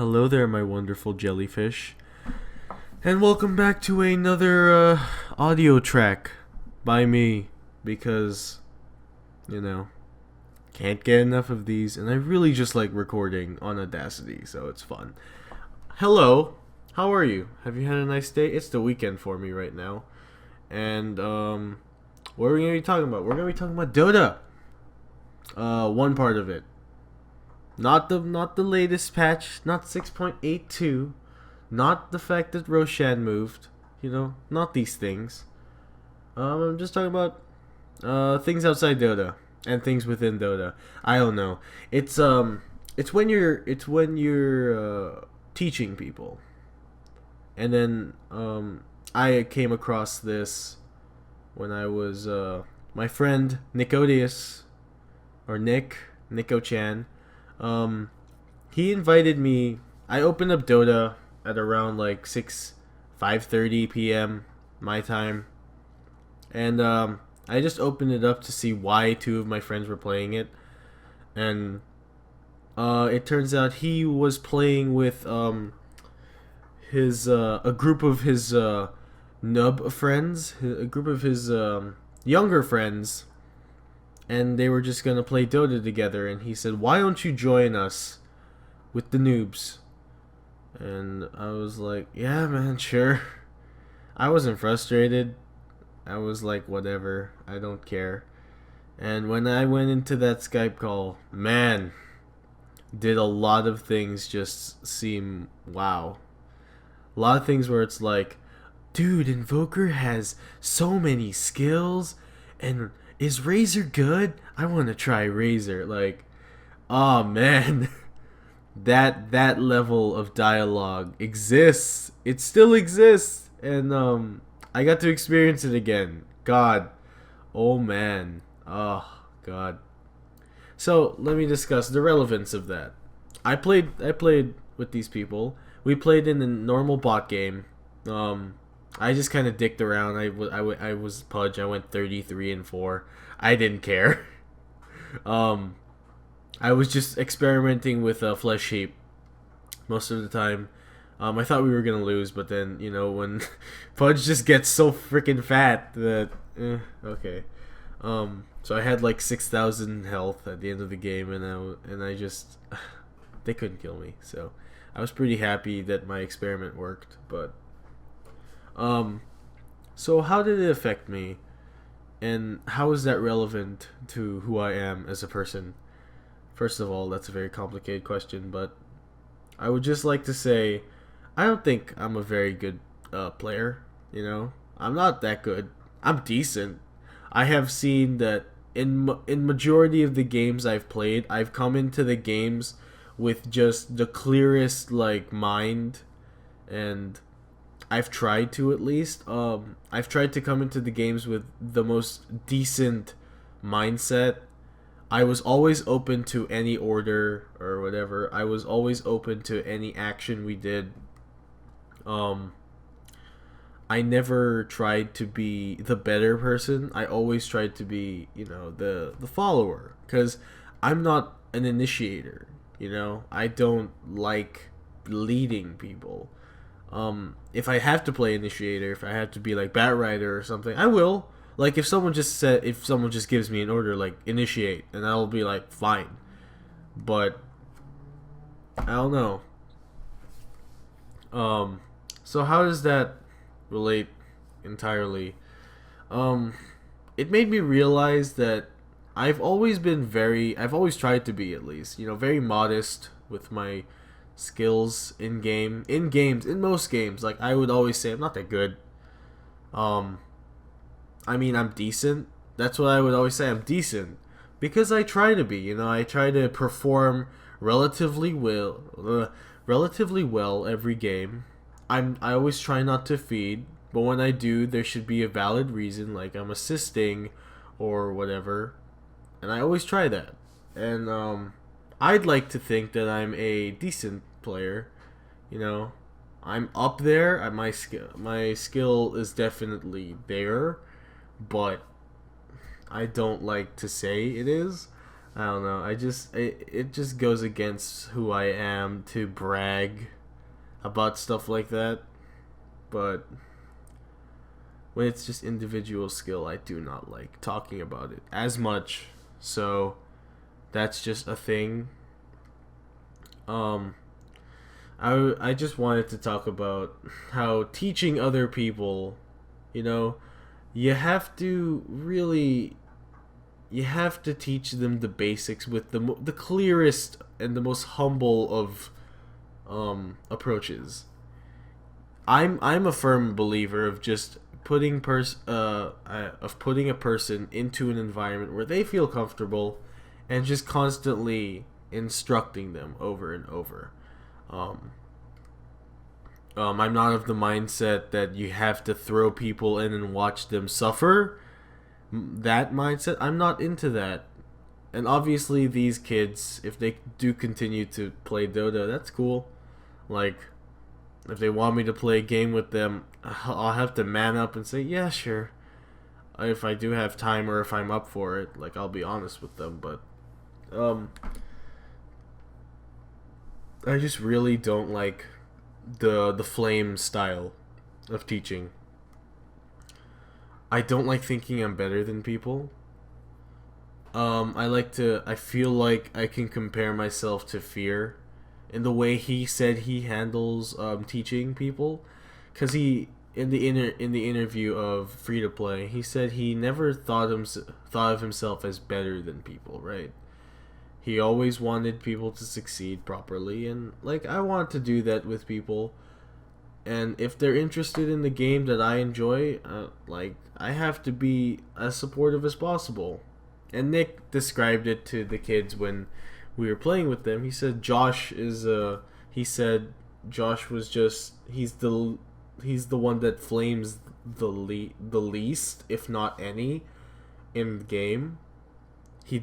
Hello there, my wonderful jellyfish. And welcome back to another audio track by me because, you know, can't get enough of these, and I really just like recording on Audacity, so it's fun. Hello, how are you? Have you had a nice day? It's the weekend for me right now. And, what are we going to be talking about? We're going to be talking about Dota. One part of it. Not the latest patch, not 6.82, not the fact that Roshan moved, not these things. I'm just talking about things outside Dota and things within Dota. I don't know. It's when you're teaching people. And then I came across this when I was my friend Nicodius or Nico-chan. He invited me. I opened up Dota at around like 5:30 p.m. my time, and I just opened it up to see why two of my friends were playing it, and it turns out he was playing with his a group of his nub friends, a group of his younger friends, and they were just gonna play Dota together. And he said, "Why don't you join us with the noobs?" And I was like, "Yeah, man, sure." I wasn't frustrated. I was like, "Whatever, I don't care." And when I went into that Skype call, man, did a lot of things just seem wow. A lot of things where it's like, dude, Invoker has so many skills, and is Razor good? I want to try Razor. Like, oh man, that level of dialogue exists. It still exists, and I got to experience it again. God, oh man, oh God. So let me discuss the relevance of that. I played with these people. We played in a normal bot game. I just kind of dicked around. I was Pudge. I went 33-4. I didn't care. I was just experimenting with a flesh heap most of the time. I thought we were gonna lose, but then when Pudge just gets so freaking fat that okay. So I had like 6,000 health at the end of the game, and I just they couldn't kill me. So I was pretty happy that my experiment worked, but. So how did it affect me? And how is that relevant to who I am as a person? First of all, that's a very complicated question, but I would just like to say I don't think I'm a very good player, I'm not that good. I'm decent. I have seen that in majority of the games I've played, I've come into the games with just the clearest mind, and I've tried to at least. I've tried to come into the games with the most decent mindset. I was always open to any order or whatever. I was always open to any action we did. I never tried to be the better person. I always tried to be, the follower, because I'm not an initiator. I don't like leading people. If I have to play initiator, if I have to be like Batrider or something, I will. Like if someone just gives me an order like initiate, and I'll be like fine. But I don't know. So how does that relate entirely? It made me realize that I've always tried to be, at least, very modest with my skills in most games. Like I would always say I'm not that good. I mean, I'm decent. That's what I would always say. I'm decent because I try to be. I try to perform relatively well every game. I always try not to feed, but when I do, there should be a valid reason, like I'm assisting or whatever, and I always try that. And I'd like to think that I'm a decent player. I'm up there. My skill is definitely there, but I don't like to say it is. I don't know. It just goes against who I am to brag about stuff like that. But when it's just individual skill, I do not like talking about it as much. So that's just a thing. Um, I just wanted to talk about how teaching other people, you know, you have to really you have to teach them the basics with the clearest and the most humble of approaches. I'm a firm believer of just putting a person into an environment where they feel comfortable, and just constantly instructing them over and over. Um, I'm not of the mindset that you have to throw people in and watch them suffer. That mindset, I'm not into that. And obviously, these kids, if they do continue to play Dota, that's cool. Like, if they want me to play a game with them, I'll have to man up and say, yeah, sure. If I do have time or if I'm up for it, like, I'll be honest with them. But um, I just really don't like the flame style of teaching. I don't like thinking I'm better than people. I feel like I can compare myself to Fear in the way he said he handles teaching people, because he in the interview of Free to Play, he said he never thought of himself as better than people, right? He always wanted people to succeed properly, and like I want to do that with people. And if they're interested in the game that I enjoy, like I have to be as supportive as possible. And Nick described it to the kids when we were playing with them. He said he said Josh was just he's the one that flames the least, if not any, in the game. He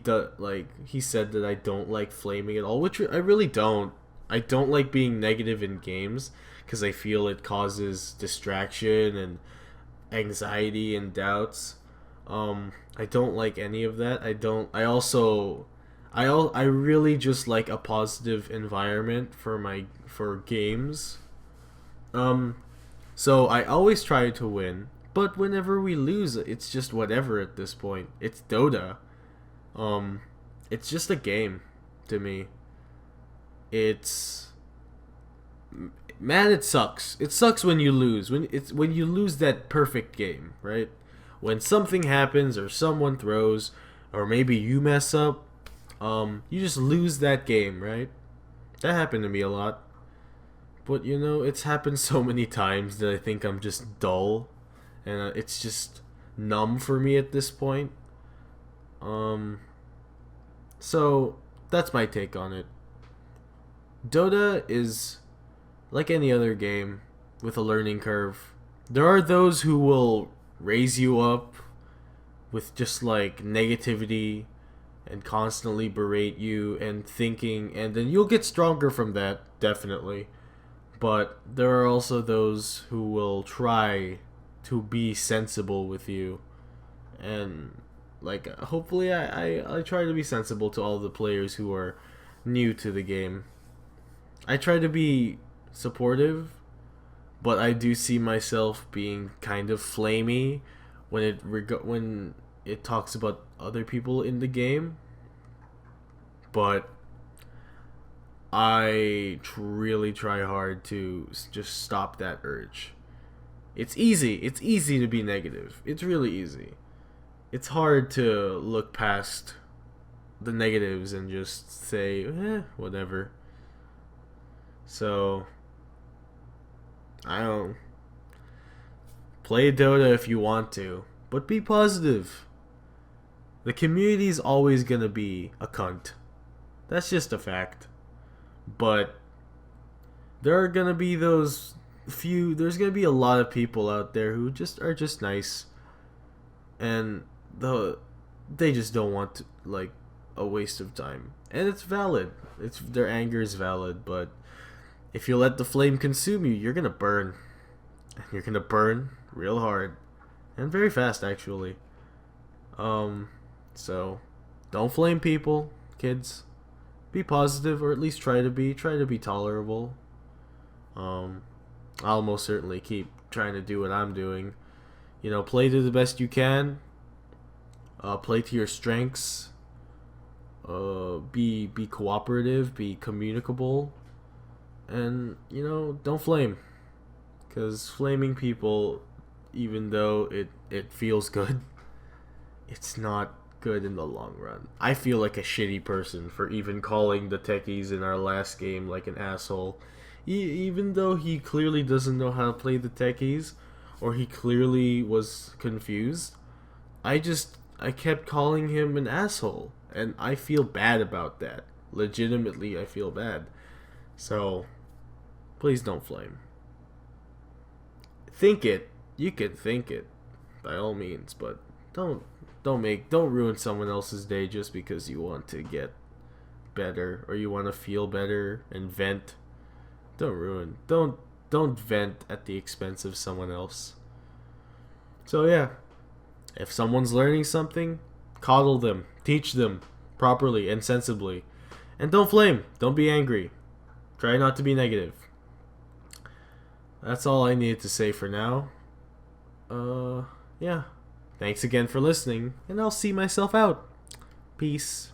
said that I don't like flaming at all, which I really don't. I don't like being negative in games because I feel it causes distraction and anxiety and doubts. I don't like any of that. I don't. I also, I really just like a positive environment for games. Um, so I always try to win, but whenever we lose, it's just whatever at this point. It's Dota. Um, it's just a game to me. It's Man, it sucks. It sucks when you lose. When you lose that perfect game, right? When something happens or someone throws or maybe you mess up, you just lose that game, right? That happened to me a lot. But it's happened so many times that I think I'm just dull and it's just numb for me at this point. Um so that's my take on it. Dota is like any other game with a learning curve. There are those who will raise you up with just like negativity and constantly berate you and thinking, and then you'll get stronger from that, definitely. But there are also those who will try to be sensible with you, and like hopefully I try to be sensible to all the players who are new to the game. I try to be supportive, but I do see myself being kind of flamey when it talks about other people in the game. But really try hard to just stop that urge. It's easy. It's easy to be negative. It's really easy. It's hard to look past the negatives and just say, whatever. So, I don't play Dota if you want to, but be positive. The community's always gonna be a cunt. That's just a fact. But there are gonna be there's gonna be a lot of people out there who just are just nice, and they just don't want to, like, a waste of time. And it's valid. Their anger is valid, but if you let the flame consume you, you're gonna burn. And you're gonna burn real hard. And very fast, actually. So don't flame people. kids. Be positive, or at least try to be. Try to be tolerable. Um, I'll most certainly keep trying to do what I'm doing. Play to the best you can. Play to your strengths. Be cooperative. Be communicable. And don't flame, because flaming people, even though it feels good, it's not good in the long run. I feel like a shitty person for even calling the techies in our last game like an asshole. Even though he clearly doesn't know how to play the techies, or he clearly was confused, I kept calling him an asshole, and I feel bad about that. Legitimately, I feel bad. So, please don't flame. Think it. You can think it, by all means, but don't ruin someone else's day just because you want to get better, or you want to feel better and vent. Don't vent at the expense of someone else. So yeah, if someone's learning something, coddle them, teach them properly and sensibly, and don't flame. Don't be angry. Try not to be negative. That's all I needed to say for now. Yeah. Thanks again for listening, and I'll see myself out. Peace.